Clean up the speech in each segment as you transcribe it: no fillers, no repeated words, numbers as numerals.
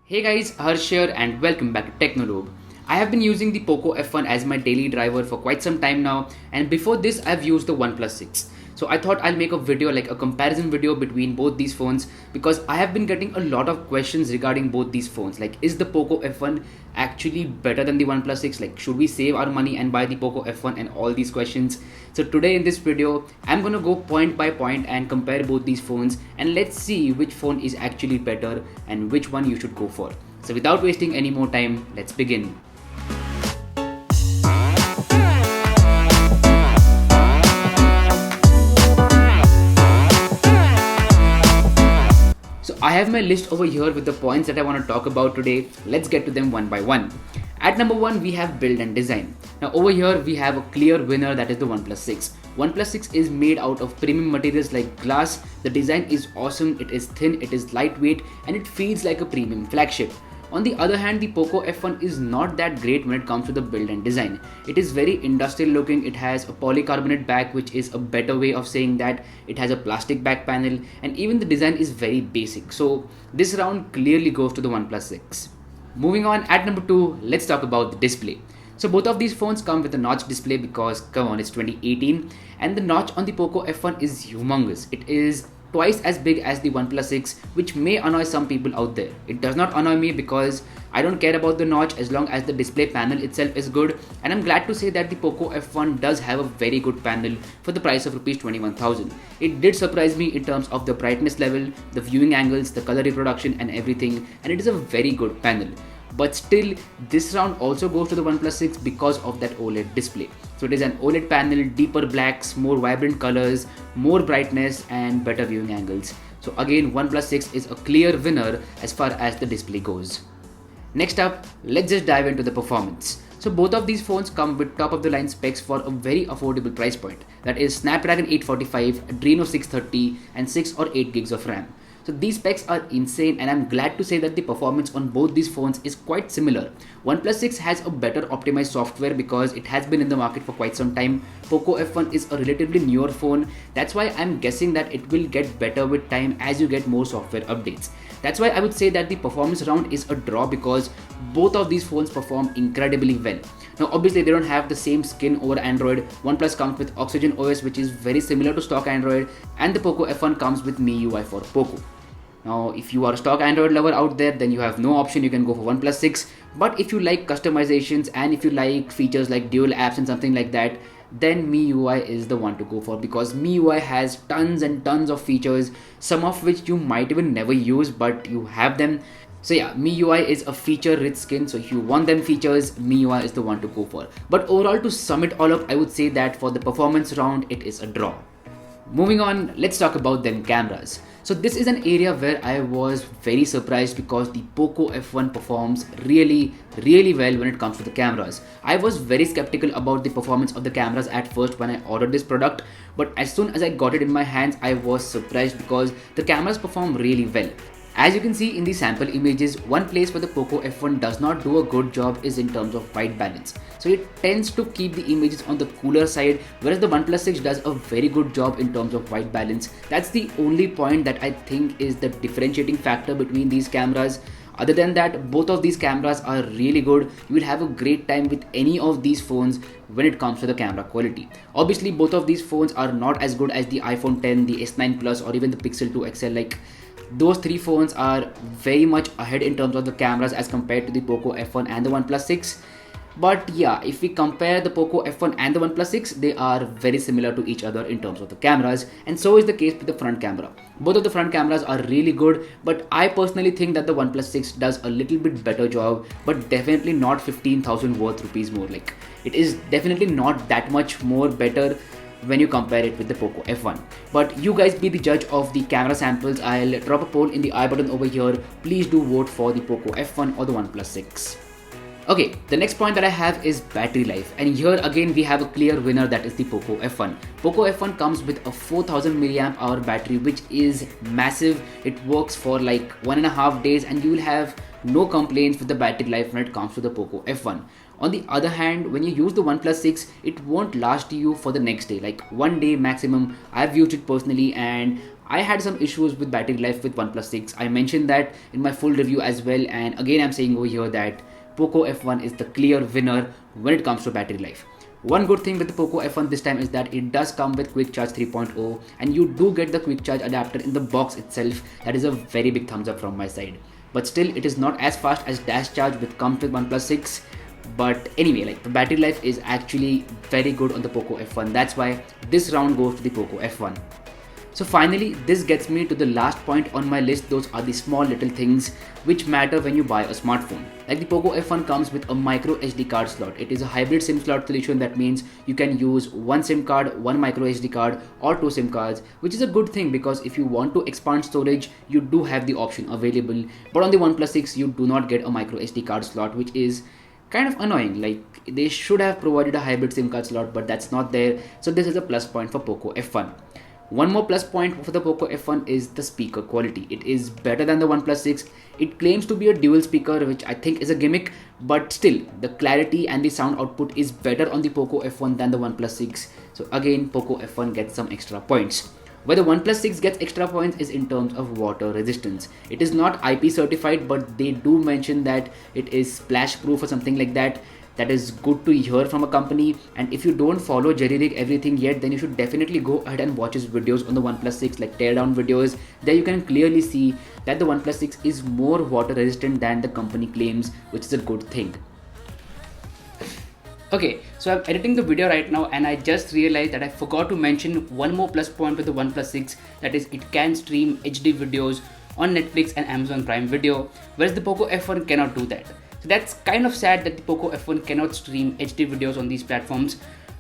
Hey guys, Harsh here and welcome back to Technolobe. I have been using the Poco F1 as my daily driver for quite some time now, and before this I've used the OnePlus 6. So I thought I'll make a video, like a comparison video between both these phones, because I have been getting a lot of questions regarding both these phones. Like, is the Poco F1 actually better than the OnePlus 6? Like, should we save our money and buy the Poco F1, and all these questions? So today in this video I'm gonna go point by point and compare both these phones, and let's see which phone is actually better and which one you should go for. So without wasting any more time, let's begin. So I have my list over here with the points that I want to talk about today. Let's get to them one by one. At number 1, we have build and design. Now over here we have a clear winner, that is the OnePlus 6. OnePlus 6 is made out of premium materials like glass. The design is awesome, it is thin, it is lightweight, and it feels like a premium flagship. On the other hand, the Poco F1 is not that great when it comes to the build and design. It is very industrial looking, it has a polycarbonate back, which is a better way of saying that. It has a plastic back panel, and even the design is very basic. So this round clearly goes to the OnePlus 6. Moving on, at number 2, let's talk about the display. So both of these phones come with a notch display because, come on, it's 2018, and the notch on the Poco F1 is humongous. It is twice as big as the OnePlus 6, which may annoy some people out there. It does not annoy me because I don't care about the notch as long as the display panel itself is good, and I'm glad to say that the Poco F1 does have a very good panel for the price of Rs 21,000. It did surprise me in terms of the brightness level, the viewing angles, the color reproduction and everything, and it is a very good panel. But still, this round also goes to the OnePlus 6 because of that OLED display. So it is an OLED panel, deeper blacks, more vibrant colors, more brightness and better viewing angles. So again, OnePlus 6 is a clear winner as far as the display goes. Next up, let's just dive into the performance. So both of these phones come with top of the line specs for a very affordable price point. That is Snapdragon 845, Adreno 630 and 6 or 8 gigs of RAM. So these specs are insane, and I'm glad to say that the performance on both these phones is quite similar. OnePlus 6 has a better optimized software because it has been in the market for quite some time. Poco F1 is a relatively newer phone. That's why I'm guessing that it will get better with time as you get more software updates. That's why I would say that the performance round is a draw because both of these phones perform incredibly well. Now obviously they don't have the same skin over Android. OnePlus comes with Oxygen OS, which is very similar to stock Android, and the Poco F1 comes with MIUI for Poco. Now, if you are a stock Android lover out there, then you have no option, you can go for OnePlus 6. But if you like customizations and if you like features like dual apps and something like that, then MIUI is the one to go for because MIUI has tons and tons of features, some of which you might even never use, but you have them. So yeah, MIUI is a feature-rich skin, so if you want them features, MIUI is the one to go for. But overall, to sum it all up, I would say that for the performance round, it is a draw. Moving on, let's talk about them cameras. So this is an area where I was very surprised because the Poco F1 performs really well when it comes to the cameras. I was very skeptical about the performance of the cameras at first when I ordered this product, but as soon as I got it in my hands, I was surprised because the cameras perform really well. As you can see in the sample images, one place where the Poco F1 does not do a good job is in terms of white balance. So it tends to keep the images on the cooler side, whereas the OnePlus 6 does a very good job in terms of white balance. That's the only point that I think is the differentiating factor between these cameras. Other than that, both of these cameras are really good. You will have a great time with any of these phones when it comes to the camera quality. Obviously, both of these phones are not as good as the iPhone 10, the S9 Plus or even the Pixel 2 XL. Like, those three phones are very much ahead in terms of the cameras as compared to the Poco F1 and the OnePlus 6. But yeah, if we compare the Poco F1 and the OnePlus 6, they are very similar to each other in terms of the cameras, and so is the case with the front camera. Both of the front cameras are really good, but I personally think that the OnePlus 6 does a little bit better job, but definitely not 15,000 worth rupees more. Like, it is definitely not that much more better when you compare it with the Poco F1. But you guys be the judge of the camera samples. I'll drop a poll in the I button over here. Please do vote for the Poco F1 or the OnePlus 6. Okay, the next point that I have is battery life, and here again we have a clear winner, that is the Poco F1. Poco F1 comes with a 4000 mAh battery, which is massive. It works for like 1.5 days and you will have no complaints with the battery life when it comes to the Poco F1. On the other hand, when you use the OnePlus 6, it won't last you for the next day, like 1 day maximum. I've used it personally and I had some issues with battery life with OnePlus 6. I mentioned that in my full review as well, and again I'm saying over here that Poco F1 is the clear winner when it comes to battery life. One good thing with the Poco F1 this time is that it does come with Quick Charge 3.0, and you do get the Quick Charge adapter in the box itself. That is a very big thumbs up from my side. But still, it is not as fast as Dash Charge which comes with OnePlus 6. But anyway, like, the battery life is actually very good on the Poco F1. That's why this round goes to the Poco F1. So finally, this gets me to the last point on my list. Those are the small little things which matter when you buy a smartphone. Like, the Poco F1 comes with a micro SD card slot. It is a hybrid SIM slot solution. That means you can use one SIM card, one micro SD card, or two SIM cards, which is a good thing because if you want to expand storage, you do have the option available. But on the OnePlus 6, you do not get a micro SD card slot, which is kind of annoying. Like, they should have provided a hybrid SIM card slot, but that's not there. So this is a plus point for Poco F1. One more plus point for the Poco F1 is the speaker quality. It is better than the OnePlus 6. It claims to be a dual speaker, which I think is a gimmick, but still, the clarity and the sound output is better on the Poco F1 than the OnePlus 6. So again, Poco F1 gets some extra points. Where the OnePlus 6 gets extra points is in terms of water resistance. It is not IP certified, but they do mention that it is splash proof or something like that. That is good to hear from a company. And if you don't follow Jerry Rig Everything yet, then you should definitely go ahead and watch his videos on the OnePlus 6, like teardown videos. There you can clearly see that the OnePlus 6 is more water resistant than the company claims, which is a good thing. Okay, so I'm editing the video right now and I just realized that I forgot to mention one more plus point with the OnePlus 6, that is it can stream HD videos on Netflix and Amazon Prime Video, whereas the Poco F1 cannot do that. So that's kind of sad that the Poco F1 cannot stream HD videos on these platforms,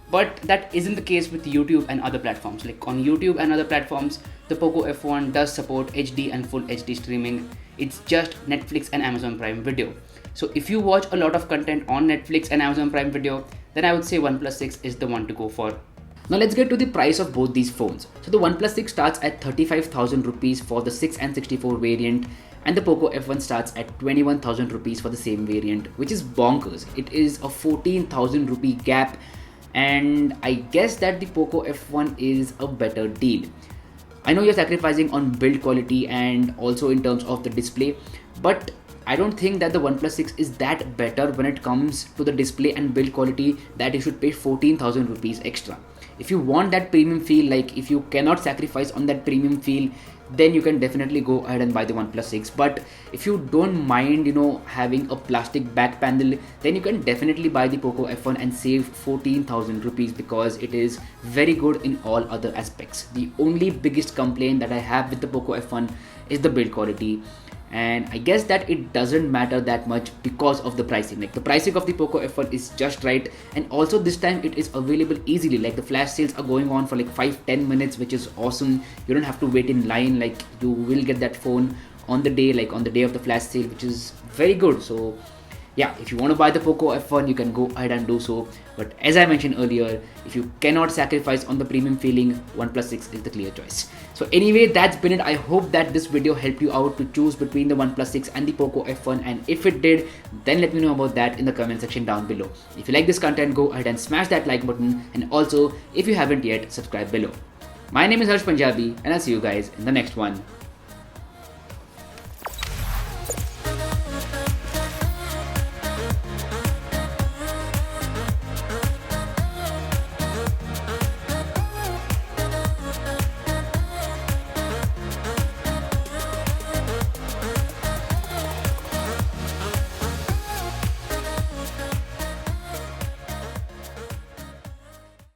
but that isn't the case with YouTube and other platforms. Like, on YouTube and other platforms, the Poco F1 does support HD and full HD streaming. It's just Netflix and Amazon Prime Video. So if you watch a lot of content on Netflix and Amazon Prime Video, then I would say OnePlus 6 is the one to go for. Now let's get to the price of both these phones. So the OnePlus 6 starts at 35,000 rupees for the 6 and 64 variant, and the Poco F1 starts at 21,000 rupees for the same variant, which is bonkers. It is a 14,000 rupee gap, and I guess that the Poco F1 is a better deal. I know you're sacrificing on build quality and also in terms of the display, but I don't think that the OnePlus 6 is that better when it comes to the display and build quality that you should pay 14,000 rupees extra. If you want that premium feel, like if you cannot sacrifice on that premium feel, then you can definitely go ahead and buy the OnePlus 6. But if you don't mind, having a plastic back panel, then you can definitely buy the Poco F1 and save 14,000 rupees because it is very good in all other aspects. The only biggest complaint that I have with the Poco F1 is the build quality. And I guess that it doesn't matter that much because of the pricing. Like, the pricing of the Poco F1 is just right, and also this time it is available easily. Like, the flash sales are going on for like 5-10 minutes, which is awesome. You don't have to wait in line. Like, you will get that phone on the day, like on the day of the flash sale, which is very good. So yeah, if you want to buy the Poco F1, you can go ahead and do so. But as I mentioned earlier, if you cannot sacrifice on the premium feeling, OnePlus 6 is the clear choice. So anyway, that's been it. I hope that this video helped you out to choose between the OnePlus 6 and the Poco F1, and if it did, then let me know about that in the comment section down below. If you like this content, go ahead and smash that like button, and also if you haven't yet, subscribe below. My name is Harsh Punjabi, and I'll see you guys in the next one.